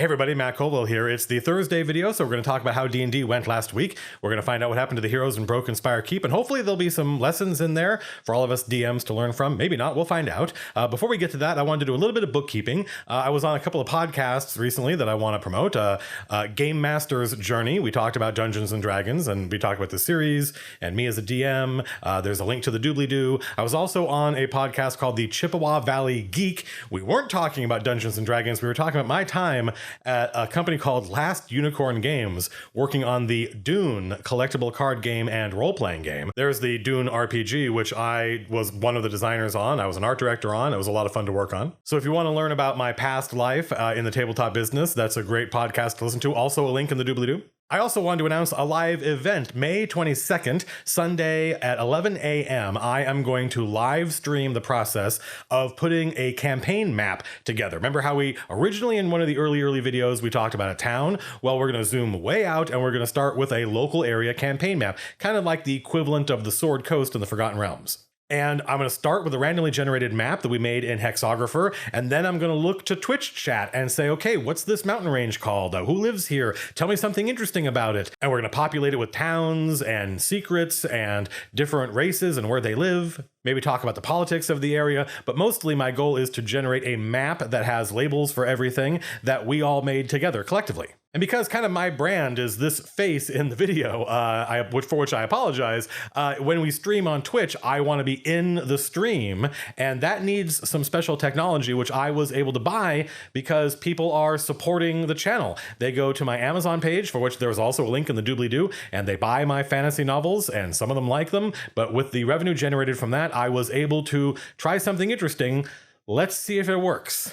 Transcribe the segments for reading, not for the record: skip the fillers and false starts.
Hey everybody, Matt Colville here. It's the Thursday video, so we're going to talk about how D&D went last week. We're going to find out what happened to the heroes in Broken Spire Keep, and hopefully there'll be some lessons in there for all of us DMs to learn from. Maybe not, we'll find out. Before we get to that, I wanted to do a little bit of bookkeeping. I was on a couple of podcasts recently that I want to promote. Gamemaster's Journey, we talked about Dungeons & Dragons, and we talked about the series, and me as a DM. There's a link to the doobly-doo. I was also on a podcast called the Chippewa Valley Geek. We weren't talking about Dungeons & Dragons, we were talking about my time at a company called Last Unicorn Games, working on the DUNE collectible card game and role-playing game. There's the DUNE RPG, which I was one of the designers on. I was an art director on. It was a lot of fun to work on. So if you want to learn about my past life in the tabletop business, that's a great podcast to listen to. Also a link in the doobly-doo. I also wanted to announce a live event, May 22nd, Sunday at 11 a.m. I am going to live stream the process of putting a campaign map together. Remember how we originally in one of the early videos, we talked about a town? Well, we're going to zoom way out and we're going to start with a local area campaign map, kind of like the equivalent of the Sword Coast in the Forgotten Realms. And I'm going to start with a randomly generated map that we made in Hexographer, and then I'm going to look to Twitch chat and say, okay, what's this mountain range called? Who lives here? Tell me something interesting about it. And we're going to populate it with towns and secrets and different races and where they live. Maybe talk about the politics of the area, but mostly my goal is to generate a map that has labels for everything that we all made together collectively. And because kind of my brand is this face in the video, for which I apologize, when we stream on Twitch, I want to be in the stream, and that needs some special technology, which I was able to buy because people are supporting the channel. They go to my Amazon page, for which there's also a link in the doobly-doo, and they buy my fantasy novels, and some of them like them, but with the revenue generated from that, I was able to try something interesting. Let's see if it works.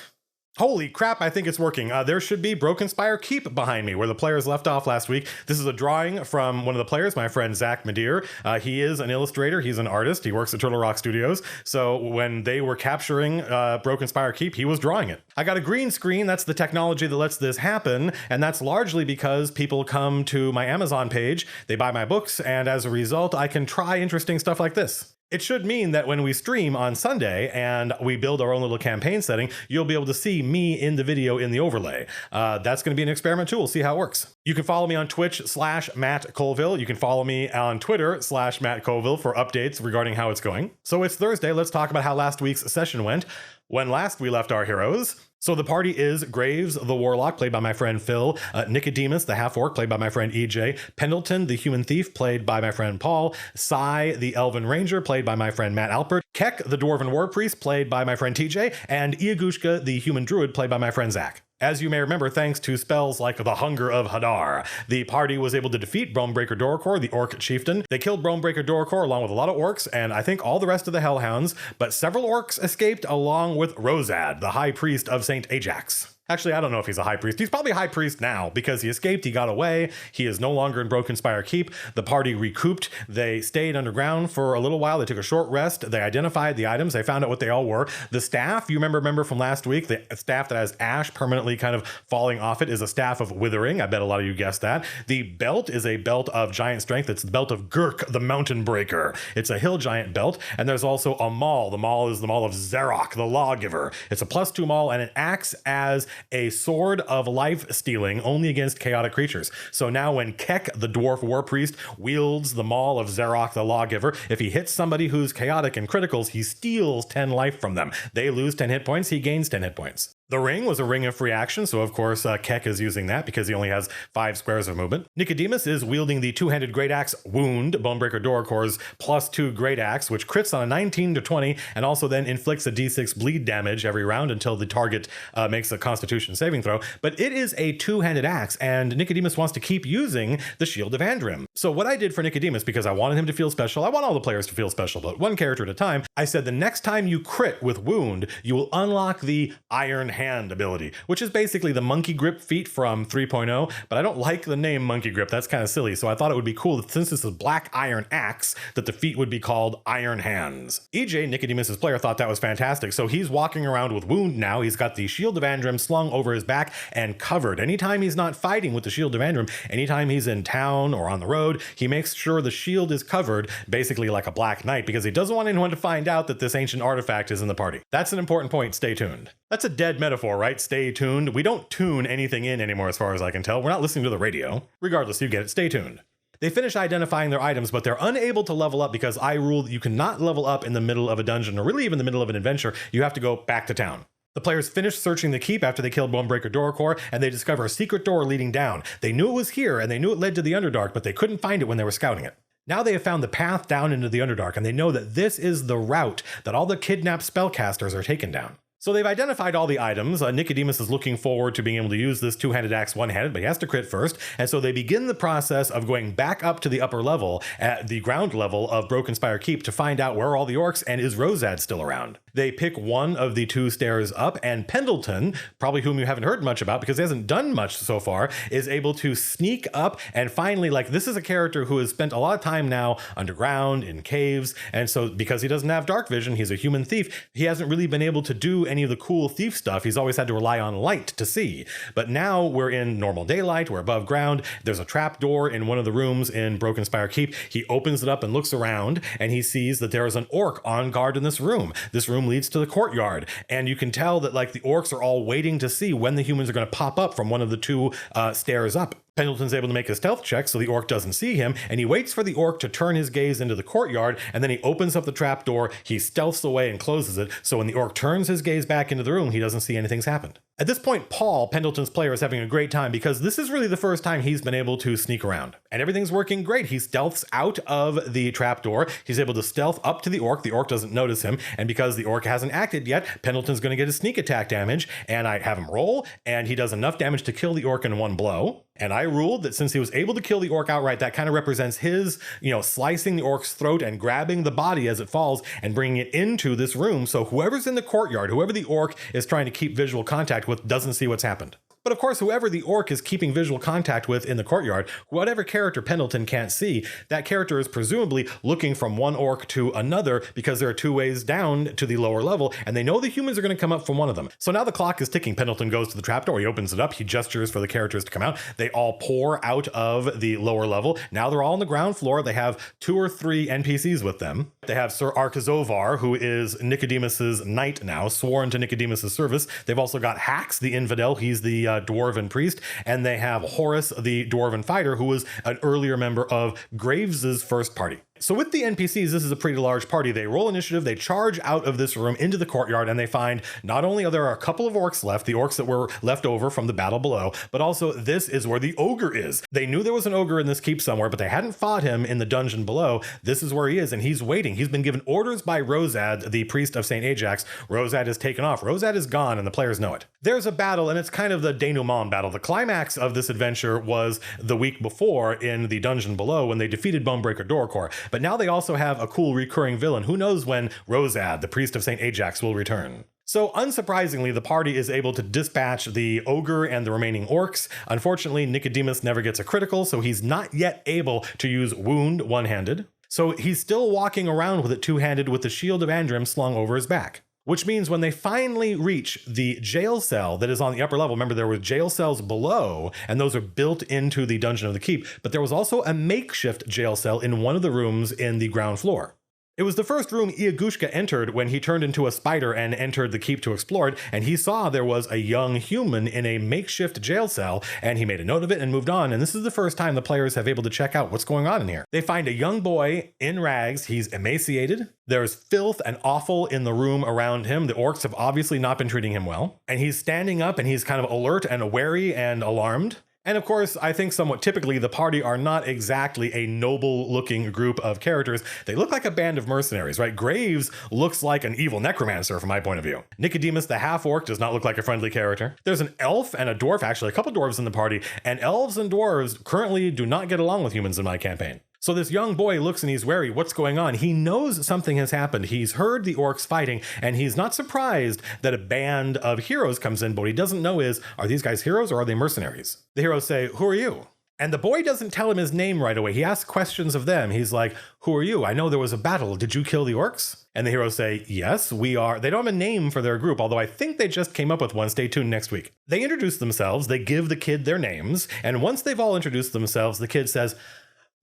Holy crap, I think it's working. There should be Broken Spire Keep behind me, where the players left off last week. This is a drawing from one of the players, my friend Zach Madeir. He is an illustrator, he's an artist, he works at Turtle Rock Studios. So when they were capturing Broken Spire Keep, he was drawing it. I got a green screen, that's the technology that lets this happen, and that's largely because people come to my Amazon page, they buy my books, and as a result, I can try interesting stuff like this. It should mean that when we stream on Sunday and we build our own little campaign setting, you'll be able to see me in the video in the overlay. That's going to be an experiment too. We'll see how it works. You can follow me on Twitch /Matt Colville. You can follow me on Twitter /Matt Colville for updates regarding how it's going. So it's Thursday. Let's talk about how last week's session went. When last we left our heroes. So the party is Graves, the Warlock, played by my friend Phil, Nicodemus, the Half-Orc, played by my friend EJ, Pendleton, the Human Thief, played by my friend Paul, Sai, the Elven Ranger, played by my friend Matt Alpert, Keck, the Dwarven War Priest, played by my friend TJ, and Iagushka, the Human Druid, played by my friend Zach. As you may remember, thanks to spells like the Hunger of Hadar, the party was able to defeat Bonebreaker Dorkor, the Orc Chieftain. They killed Bonebreaker Dorkor along with a lot of orcs, and I think all the rest of the Hellhounds, but several orcs escaped along with Rosad, the High Priest of St. Ajax. Actually, I don't know if he's a high priest. He's probably a high priest now because he escaped, he got away, he is no longer in Broken Spire Keep. The party recouped, they stayed underground for a little while, they took a short rest, they identified the items, they found out what they all were. The staff, you remember from last week, the staff that has ash permanently kind of falling off it is a staff of withering. I bet a lot of you guessed that. The belt is a belt of giant strength. It's the belt of Gurk, the Mountain Breaker. It's a hill giant belt, and there's also a maul. The maul is the maul of Zarok, the Lawgiver. It's a +2 maul, and it acts as a sword of life stealing only against chaotic creatures. So now when Keck, the Dwarf War Priest, wields the maul of Zarok, the Lawgiver, if he hits somebody who's chaotic and criticals, he steals 10 life from them. They lose 10 hit points, he gains 10 hit points. The ring was a ring of free action, so of course Keck is using that because he only has 5 squares of movement. Nicodemus is wielding the two-handed Great Axe Wound, Bonebreaker Dorkor's +2 Great Axe, which crits on a 19 to 20 and also then inflicts a d6 bleed damage every round until the target makes a Constitution saving throw. But it is a two-handed axe, and Nicodemus wants to keep using the Shield of Andrim. So what I did for Nicodemus, because I wanted him to feel special, I want all the players to feel special, but one character at a time, I said the next time you crit with Wound, you will unlock the Iron Hand ability, which is basically the Monkey Grip feat from 3.0, but I don't like the name Monkey Grip. That's kind of silly. So I thought it would be cool that since this is Black Iron Axe, that the feat would be called Iron Hands. EJ, Nicodemus's player, thought that was fantastic. So he's walking around with Wound now. He's got the Shield of Andrim slung over his back and covered. Anytime he's not fighting with the Shield of Andrim, anytime he's in town or on the road, he makes sure the shield is covered, basically like a Black Knight, because he doesn't want anyone to find out that this ancient artifact is in the party. That's an important point. Stay tuned. That's a dead metaphor, right? Stay tuned. We don't tune anything in anymore as far as I can tell. We're not listening to the radio. Regardless, you get it. Stay tuned. They finish identifying their items, but they're unable to level up because I rule that you cannot level up in the middle of a dungeon or really even in the middle of an adventure. You have to go back to town. The players finish searching the keep after they killed Bonebreaker Doorcore, and they discover a secret door leading down. They knew it was here, and they knew it led to the Underdark, but they couldn't find it when they were scouting it. Now they have found the path down into the Underdark, and they know that this is the route that all the kidnapped spellcasters are taken down. So they've identified all the items. Nicodemus is looking forward to being able to use this two-handed axe one-handed, but he has to crit first. And so they begin the process of going back up to the upper level, at the ground level of Broken Spire Keep, to find out where are all the orcs and is Rosad still around. They pick one of the two stairs up, and Pendleton, probably whom you haven't heard much about because he hasn't done much so far, is able to sneak up and finally, like, this is a character who has spent a lot of time now underground, in caves, and so because he doesn't have dark vision, he's a human thief, he hasn't really been able to do any of the cool thief stuff. He's always had to rely on light to see. But now we're in normal daylight, we're above ground, there's a trap door in one of the rooms in Broken Spire Keep. He opens it up and looks around, and he sees that there is an orc on guard in this room. This room leads to the courtyard, and you can tell that like the orcs are all waiting to see when the humans are going to pop up from one of the two stairs up. Pendleton's able to make a stealth check so the orc doesn't see him, and he waits for the orc to turn his gaze into the courtyard, and then he opens up the trap door, he stealths away and closes it, so when the orc turns his gaze back into the room, he doesn't see anything's happened. At this point, Paul, Pendleton's player, is having a great time because this is really the first time he's been able to sneak around. And everything's working great. He stealths out of the trapdoor. He's able to stealth up to the orc. The orc doesn't notice him. And because the orc hasn't acted yet, Pendleton's going to get a sneak attack damage. And I have him roll, and he does enough damage to kill the orc in one blow. And I ruled that since he was able to kill the orc outright, that kind of represents his, slicing the orc's throat and grabbing the body as it falls and bringing it into this room. So whoever's in the courtyard, whoever the orc is trying to keep visual contact with, doesn't see what's happened. But of course, whoever the orc is keeping visual contact with in the courtyard, whatever character Pendleton can't see, that character is presumably looking from one orc to another because there are two ways down to the lower level, and they know the humans are going to come up from one of them. So now the clock is ticking. Pendleton goes to the trapdoor, he opens it up, he gestures for the characters to come out. They all pour out of the lower level. Now they're all on the ground floor. They have 2 or 3 NPCs with them. They have Sir Arkazovar, who is Nicodemus's knight now, sworn to Nicodemus's service. They've also got Hax, the infidel. He's the dwarven priest, and they have Horus, the dwarven fighter, who was an earlier member of Graves's first party. So with the NPCs, this is a pretty large party. They roll initiative, they charge out of this room into the courtyard, and they find not only are there a couple of orcs left, the orcs that were left over from the battle below, but also this is where the ogre is. They knew there was an ogre in this keep somewhere, but they hadn't fought him in the dungeon below. This is where he is, and he's waiting. He's been given orders by Rosad, the priest of St. Ajax. Rosad is taken off. Rosad is gone, and the players know it. There's a battle, and it's kind of the denouement battle. The climax of this adventure was the week before in the dungeon below when they defeated Bonebreaker Doorcore. But now they also have a cool recurring villain. Who knows when Rosad, the priest of St. Ajax, will return. So unsurprisingly, the party is able to dispatch the ogre and the remaining orcs. Unfortunately, Nicodemus never gets a critical, so he's not yet able to use wound one-handed. So he's still walking around with it two-handed with the shield of Andrim slung over his back. Which means when they finally reach the jail cell that is on the upper level, remember there were jail cells below, and those are built into the Dungeon of the Keep, but there was also a makeshift jail cell in one of the rooms in the ground floor. It was the first room Iagushka entered when he turned into a spider and entered the keep to explore it, and he saw there was a young human in a makeshift jail cell, and he made a note of it and moved on, and this is the first time the players have able to check out what's going on in here. They find a young boy in rags. He's emaciated. There's filth and offal in the room around him. The orcs have obviously not been treating him well, and he's standing up and he's kind of alert and wary and alarmed. And of course, I think somewhat typically, the party are not exactly a noble-looking group of characters. They look like a band of mercenaries, right? Graves looks like an evil necromancer from my point of view. Nicodemus, the half-orc, does not look like a friendly character. There's an elf and a dwarf, actually a couple dwarves in the party, and elves and dwarves currently do not get along with humans in my campaign. So this young boy looks and he's wary. What's going on? He knows something has happened. He's heard the orcs fighting, and he's not surprised that a band of heroes comes in, but what he doesn't know is, are these guys heroes or are they mercenaries? The heroes say, who are you? And the boy doesn't tell him his name right away. He asks questions of them. He's like, who are you? I know there was a battle. Did you kill the orcs? And the heroes say, yes, we are. They don't have a name for their group, although I think they just came up with one. Stay tuned next week. They introduce themselves. They give the kid their names. And once they've all introduced themselves, the kid says,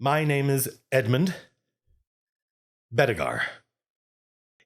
my name is Edmund Bedegar.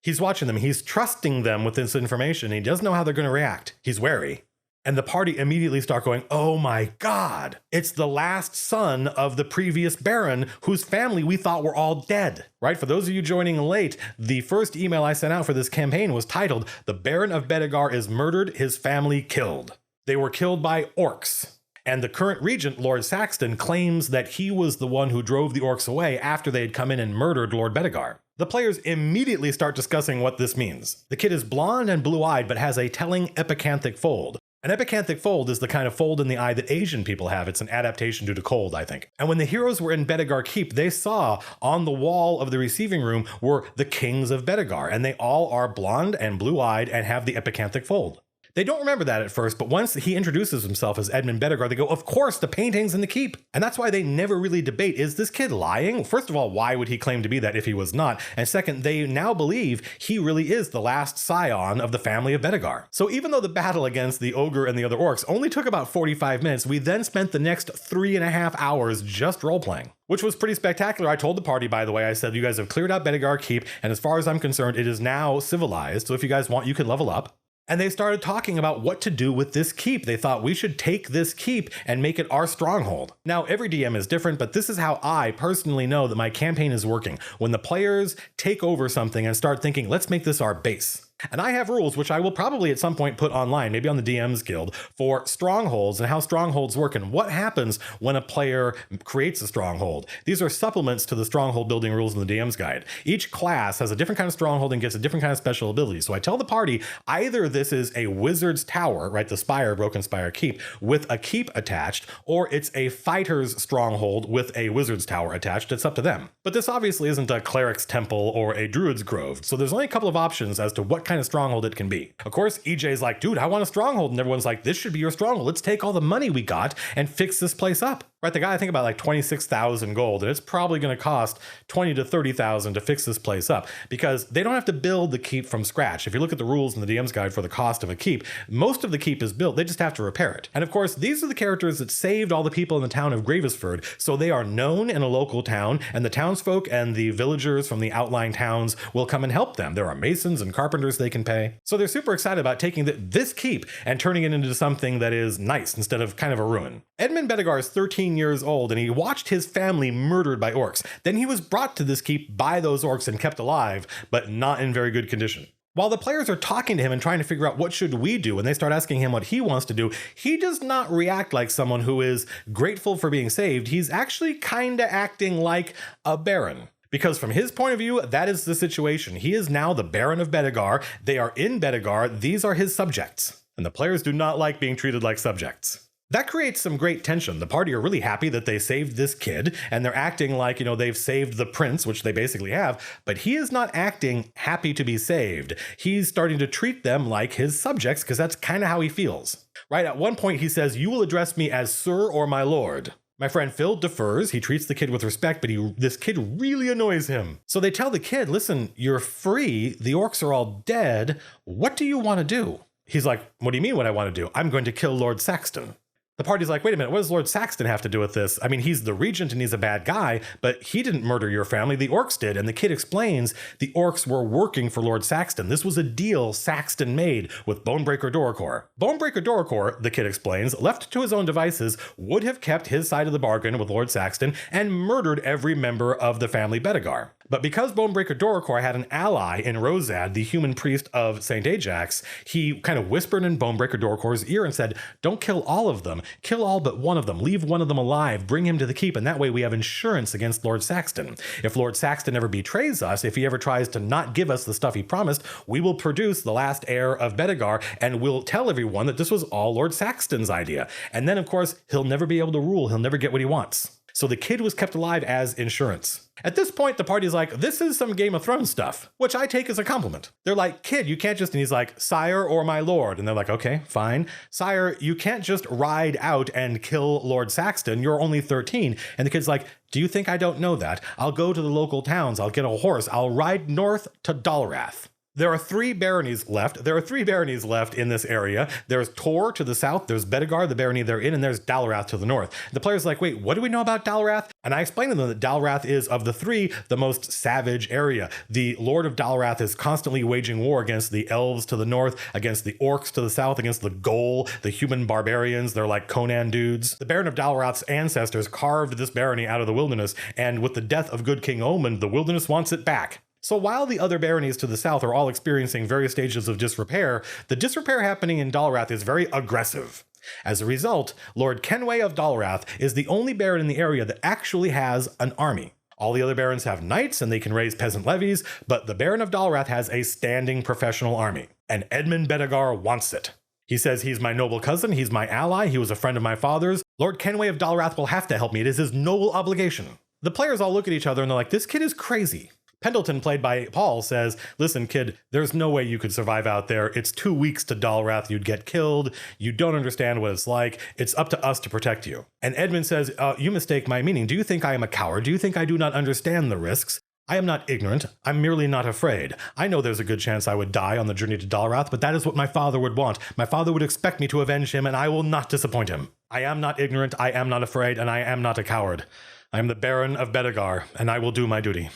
He's watching them. He's trusting them with this information. He doesn't know how they're going to react. He's wary. And the party immediately start going, oh my God, it's the last son of the previous Baron whose family we thought were all dead, right? For those of you joining late, the first email I sent out for this campaign was titled, "The Baron of Bedegar is murdered, his family killed." They were killed by orcs. And the current regent, Lord Saxton, claims that he was the one who drove the orcs away after they had come in and murdered Lord Bedegar. The players immediately start discussing what this means. The kid is blonde and blue-eyed, but has a telling epicanthic fold. An epicanthic fold is the kind of fold in the eye that Asian people have. It's an adaptation due to cold, I think. And when the heroes were in Bedegar Keep, they saw on the wall of the receiving room were the kings of Bedegar, and they all are blonde and blue-eyed and have the epicanthic fold. They don't remember that at first, but once he introduces himself as Edmund Bedegar, they go, of course, the painting's in the keep. And that's why they never really debate, is this kid lying? First of all, why would he claim to be that if he was not? And second, they now believe he really is the last scion of the family of Bedegar. So even though the battle against the ogre and the other orcs only took about 45 minutes, we then spent the next 3.5 hours just role-playing, which was pretty spectacular. I told the party, by the way, I said, you guys have cleared out Bedegar Keep, and as far as I'm concerned, it is now civilized. So if you guys want, you can level up. And they started talking about what to do with this keep. They thought we should take this keep and make it our stronghold. Now, every DM is different, but this is how I personally know that my campaign is working. When the players take over something and start thinking, let's make this our base. And I have rules, which I will probably at some point put online, maybe on the DM's Guild, for strongholds and how strongholds work and what happens when a player creates a stronghold. These are supplements to the stronghold building rules in the DM's Guide. Each class has a different kind of stronghold and gets a different kind of special ability. So I tell the party, either this is a wizard's tower, right, the spire, broken spire keep, with a keep attached, or it's a fighter's stronghold with a wizard's tower attached. It's up to them. But this obviously isn't a cleric's temple or a druid's grove. So there's only a couple of options as to what kind of stronghold it can be. Of course, EJ's like, dude, I want a stronghold. And everyone's like, this should be your stronghold. Let's take all the money we got and fix this place up. Right, the guy, I think about like 26,000 gold, and it's probably going to cost 20 to 30,000 to fix this place up because they don't have to build the keep from scratch. If you look at the rules in the DM's Guide for the cost of a keep, most of the keep is built. They just have to repair it. And of course, these are the characters that saved all the people in the town of Gravesford, so they are known in a local town, and the townsfolk and the villagers from the outlying towns will come and help them. There are masons and carpenters they can pay. So they're super excited about taking this keep and turning it into something that is nice instead of kind of a ruin. Edmund Bedegar is 13 years old, and he watched his family murdered by orcs. Then he was brought to this keep by those orcs and kept alive, but not in very good condition. While the players are talking to him and trying to figure out what should we do, and they start asking him what he wants to do, he does not react like someone who is grateful for being saved. He's actually kind of acting like a baron. Because from his point of view, that is the situation. He is now the Baron of Bedegar. They are in Bedegar. These are his subjects. And the players do not like being treated like subjects. That creates some great tension. The party are really happy that they saved this kid, and they're acting like, they've saved the prince, which they basically have, but he is not acting happy to be saved. He's starting to treat them like his subjects, because that's kind of how he feels. Right, at one point he says, "You will address me as sir or my lord." My friend Phil defers. He treats the kid with respect, but this kid really annoys him. So they tell the kid, listen, you're free. The orcs are all dead. What do you want to do? He's like, what do you mean what I want to do? I'm going to kill Lord Saxton. The party's like, wait a minute, what does Lord Saxton have to do with this? I mean, he's the regent and he's a bad guy, but he didn't murder your family, the orcs did. And the kid explains the orcs were working for Lord Saxton. This was a deal Saxton made with Bonebreaker Doricor. Bonebreaker Doricor, the kid explains, left to his own devices, would have kept his side of the bargain with Lord Saxton and murdered every member of the family Bedegar. But because Bonebreaker Doricor had an ally in Rosad, the human priest of St. Ajax, he kind of whispered in Bonebreaker Doricor's ear and said, don't kill all of them. Kill all but one of them. Leave one of them alive. Bring him to the keep, and that way we have insurance against Lord Saxton. If Lord Saxton ever betrays us, if he ever tries to not give us the stuff he promised, we will produce the last heir of Bedegar, and we'll tell everyone that this was all Lord Saxton's idea. And then, of course, he'll never be able to rule. He'll never get what he wants. So the kid was kept alive as insurance. At this point, the party's like, this is some Game of Thrones stuff, which I take as a compliment. They're like, kid, you can't just, and he's like, sire or my lord. And they're like, okay, fine. Sire, you can't just ride out and kill Lord Saxton. You're only 13. And the kid's like, do you think I don't know that? I'll go to the local towns. I'll get a horse. I'll ride north to Dalrath. There are 3 baronies left. There are 3 baronies left in this area. There's Tor to the south, there's Bedegar, the barony they're in, and there's Dalrath to the north. The player's like, wait, what do we know about Dalrath? And I explained to them that Dalrath is, of the 3, the most savage area. The Lord of Dalrath is constantly waging war against the elves to the north, against the orcs to the south, against the Ghoul, the human barbarians. They're like Conan dudes. The Baron of Dalrath's ancestors carved this barony out of the wilderness, and with the death of good King Omen, the wilderness wants it back. So while the other baronies to the south are all experiencing various stages of disrepair, the disrepair happening in Dalrath is very aggressive. As a result, Lord Kenway of Dalrath is the only baron in the area that actually has an army. All the other barons have knights and they can raise peasant levies, but the Baron of Dalrath has a standing professional army, and Edmund Bedegar wants it. He says, he's my noble cousin, he's my ally, he was a friend of my father's. Lord Kenway of Dalrath will have to help me, it is his noble obligation. The players all look at each other and they're like, this kid is crazy. Pendleton, played by Paul, says, listen, kid, there's no way you could survive out there. It's 2 weeks to Dalrath. You'd get killed. You don't understand what it's like. It's up to us to protect you. And Edmund says, you mistake my meaning. Do you think I am a coward? Do you think I do not understand the risks? I am not ignorant. I'm merely not afraid. I know there's a good chance I would die on the journey to Dalrath, but that is what my father would want. My father would expect me to avenge him, and I will not disappoint him. I am not ignorant. I am not afraid, and I am not a coward. I am the Baron of Bedegar, and I will do my duty.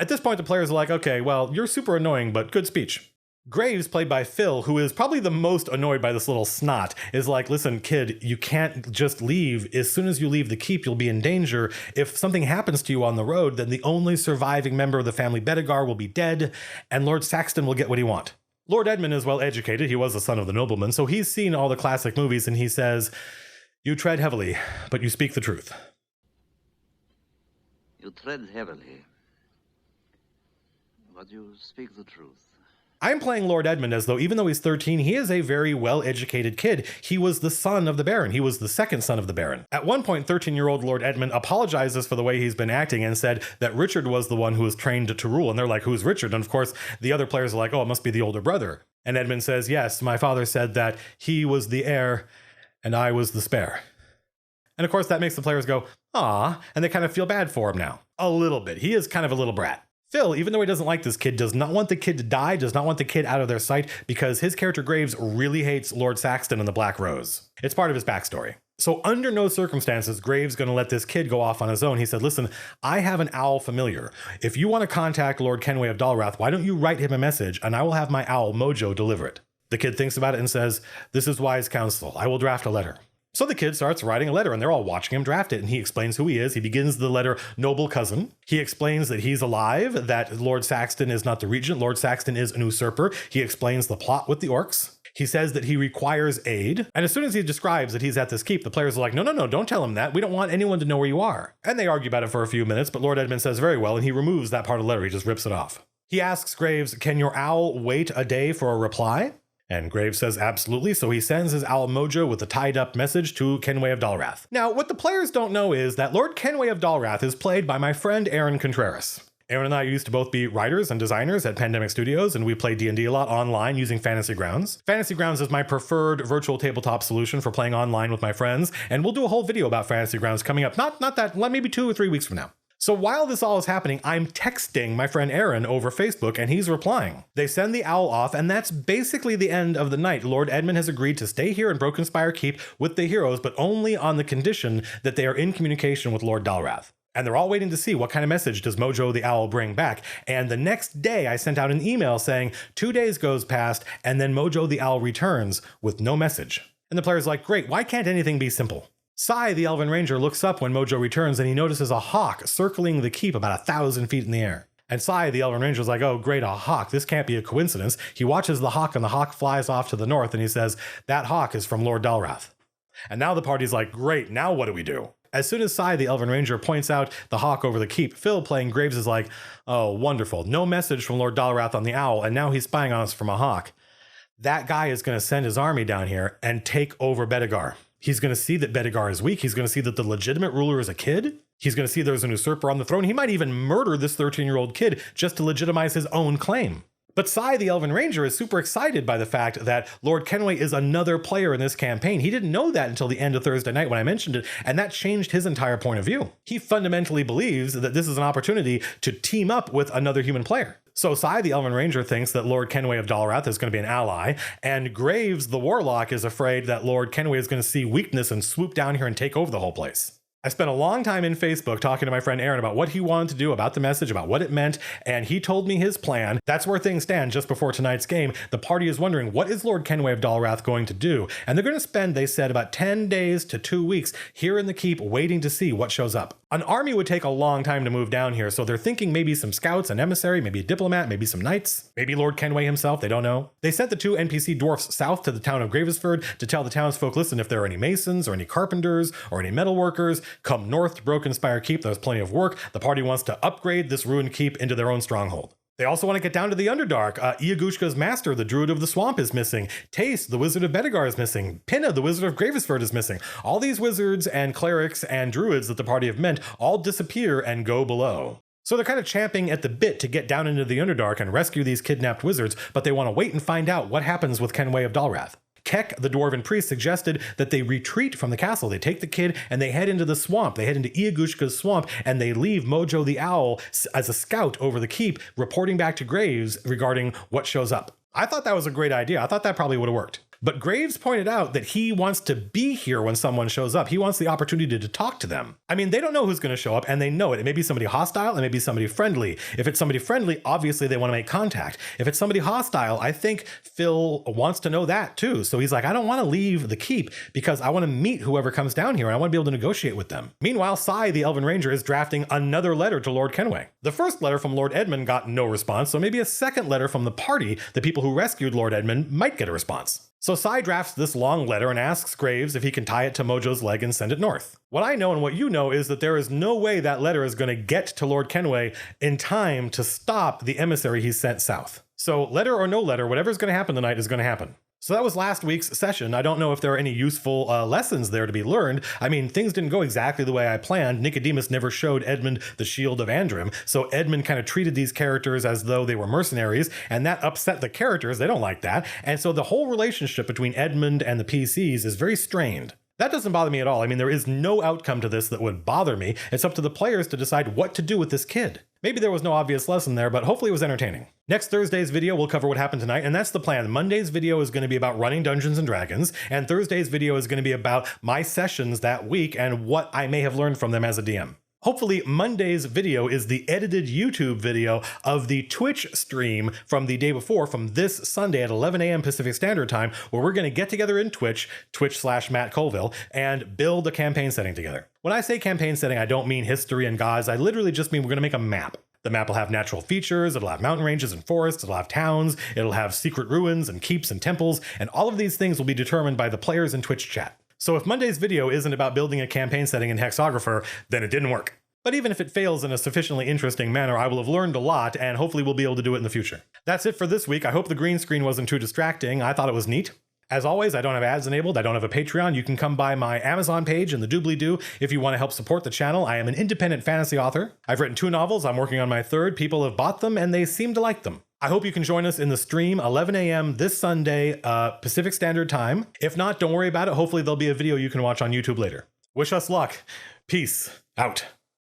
At this point, the players are like, okay, well, you're super annoying, but good speech. Graves, played by Phil, who is probably the most annoyed by this little snot, is like, listen, kid, you can't just leave. As soon as you leave the keep, you'll be in danger. If something happens to you on the road, then the only surviving member of the family Bedegar will be dead, and Lord Saxton will get what he wants. Lord Edmund is well educated. He was the son of the nobleman, so he's seen all the classic movies, and he says, you tread heavily, but you speak the truth. You tread heavily, but you speak the truth. I'm playing Lord Edmund as though, even though he's 13, he is a very well-educated kid. He was the son of the Baron. He was the second son of the Baron. At one point, 13-year-old Lord Edmund apologizes for the way he's been acting and said that Richard was the one who was trained to rule. And they're like, who's Richard? And of course, the other players are like, oh, it must be the older brother. And Edmund says, yes, my father said that he was the heir and I was the spare. And of course, that makes the players go, ah, and they kind of feel bad for him now. A little bit. He is kind of a little brat. Phil, even though he doesn't like this kid, does not want the kid to die, does not want the kid out of their sight, because his character Graves really hates Lord Saxton and the Black Rose. It's part of his backstory. So under no circumstances, Graves going to let this kid go off on his own. He said, listen, I have an owl familiar. If you want to contact Lord Kenway of Dalrath, why don't you write him a message and I will have my owl Mojo deliver it. The kid thinks about it and says, this is wise counsel. I will draft a letter. So the kid starts writing a letter and they're all watching him draft it, and he explains who he is. He begins the letter, noble cousin. He explains that he's alive, that Lord Saxton is not the regent. Lord Saxton is an usurper. He explains the plot with the orcs. He says that he requires aid. And as soon as he describes that he's at this keep, the players are like, no, don't tell him that. We don't want anyone to know where you are. And they argue about it for a few minutes, but Lord Edmund says very well, and he removes that part of the letter. He just rips it off. He asks Graves, can your owl wait a day for a reply? And Graves says absolutely, so he sends his owl Mojo with a tied-up message to Kenway of Dalrath. Now, what the players don't know is that Lord Kenway of Dalrath is played by my friend Aaron Contreras. Aaron and I used to both be writers and designers at Pandemic Studios, and we play D&D a lot online using Fantasy Grounds. Fantasy Grounds is my preferred virtual tabletop solution for playing online with my friends, and we'll do a whole video about Fantasy Grounds coming up, not that, maybe 2 or 3 weeks from now. So while this all is happening, I'm texting my friend Aaron over Facebook, and he's replying. They send the owl off, and that's basically the end of the night. Lord Edmund has agreed to stay here in Broken Spire Keep with the heroes, but only on the condition that they are in communication with Lord Dalrath. And they're all waiting to see what kind of message does Mojo the Owl bring back. And the next day, I sent out an email saying 2 days goes past, and then Mojo the Owl returns with no message. And the player's like, great, why can't anything be simple? Sai, the Elven Ranger, looks up when Mojo returns, and he notices a hawk circling the keep about 1,000 feet in the air. And Sai, the Elven Ranger, is like, oh, great, a hawk. This can't be a coincidence. He watches the hawk, and the hawk flies off to the north, and he says, that hawk is from Lord Dalrath. And now the party's like, great, now what do we do? As soon as Sai, the Elven Ranger, points out the hawk over the keep, Phil, playing Graves, is like, oh, wonderful. No message from Lord Dalrath on the owl, and now he's spying on us from a hawk. That guy is going to send his army down here and take over Bedegar. He's going to see that Bedegar is weak. He's going to see that the legitimate ruler is a kid. He's going to see there's an usurper on the throne. He might even murder this 13-year-old kid just to legitimize his own claim. But Sai, the Elven Ranger, is super excited by the fact that Lord Kenway is another player in this campaign. He didn't know that until the end of Thursday night when I mentioned it, and that changed his entire point of view. He fundamentally believes that this is an opportunity to team up with another human player. So Sai, the Elven Ranger, thinks that Lord Kenway of Dalrath is going to be an ally, and Graves, the Warlock, is afraid that Lord Kenway is going to see weakness and swoop down here and take over the whole place. I spent a long time in Facebook talking to my friend Aaron about what he wanted to do, about the message, about what it meant, and he told me his plan. That's where things stand just before tonight's game. The party is wondering, what is Lord Kenway of Dalrath going to do? And they're going to spend, they said, about 10 days to 2 weeks here in the keep waiting to see what shows up. An army would take a long time to move down here, so they're thinking maybe some scouts, an emissary, maybe a diplomat, maybe some knights, maybe Lord Kenway himself, they don't know. They sent the 2 NPC dwarfs south to the town of Gravesford to tell the townsfolk, listen, if there are any masons or any carpenters or any metal workers, come north to Broken Spire Keep, there's plenty of work. The party wants to upgrade this ruined keep into their own stronghold. They also want to get down to the Underdark. Iagushka's master, the Druid of the Swamp, is missing. Tace, the Wizard of Bedegar, is missing. Pinna, the Wizard of Gravesford, is missing. All these wizards and clerics and druids that the party have met all disappear and go below. So they're kind of champing at the bit to get down into the Underdark and rescue these kidnapped wizards, but they want to wait and find out what happens with Kenway of Dalrath. Kek, the dwarven priest, suggested that they retreat from the castle. They take the kid and they head into the swamp. They head into Iagushka's swamp and they leave Mojo the Owl as a scout over the keep, reporting back to Graves regarding what shows up. I thought that was a great idea. I thought that probably would have worked. But Graves pointed out that he wants to be here when someone shows up. He wants the opportunity to talk to them. I mean, they don't know who's going to show up, and they know it. It may be somebody hostile, it may be somebody friendly. If it's somebody friendly, obviously they want to make contact. If it's somebody hostile, I think Phil wants to know that too. So he's like, I don't want to leave the keep because I want to meet whoever comes down here and I want to be able to negotiate with them. Meanwhile, Sai, the Elven Ranger, is drafting another letter to Lord Kenway. The first letter from Lord Edmund got no response, so maybe a second letter from the party, the people who rescued Lord Edmund, might get a response. So Sai drafts this long letter and asks Graves if he can tie it to Mojo's leg and send it north. What I know and what you know is that there is no way that letter is going to get to Lord Kenway in time to stop the emissary he sent south. So letter or no letter, whatever's going to happen tonight is going to happen. So that was last week's session. I don't know if there are any useful lessons there to be learned. I mean, things didn't go exactly the way I planned. Nicodemus never showed Edmund the shield of Andrim, so Edmund kind of treated these characters as though they were mercenaries, and that upset the characters. They don't like that. And so the whole relationship between Edmund and the PCs is very strained. That doesn't bother me at all. I mean, there is no outcome to this that would bother me. It's up to the players to decide what to do with this kid. Maybe there was no obvious lesson there, but hopefully it was entertaining. Next Thursday's video, we'll cover what happened tonight, and that's the plan. Monday's video is going to be about running Dungeons & Dragons, and Thursday's video is going to be about my sessions that week and what I may have learned from them as a DM. Hopefully Monday's video is the edited YouTube video of the Twitch stream from the day before, from this Sunday at 11 a.m. Pacific Standard Time, where we're going to get together in Twitch/Matt Colville, and build a campaign setting together. When I say campaign setting, I don't mean history and gods. I literally just mean we're going to make a map. The map will have natural features, it'll have mountain ranges and forests, it'll have towns, it'll have secret ruins and keeps and temples, and all of these things will be determined by the players in Twitch chat. So if Monday's video isn't about building a campaign setting in Hexographer, then it didn't work. But even if it fails in a sufficiently interesting manner, I will have learned a lot, and hopefully we'll be able to do it in the future. That's it for this week. I hope the green screen wasn't too distracting. I thought it was neat. As always, I don't have ads enabled. I don't have a Patreon. You can come by my Amazon page in the doobly-doo if you want to help support the channel. I am an independent fantasy author. I've written 2 novels. I'm working on my 3rd. People have bought them, and they seem to like them. I hope you can join us in the stream 11 a.m. this Sunday, Pacific Standard Time. If not, don't worry about it. Hopefully there'll be a video you can watch on YouTube later. Wish us luck. Peace out.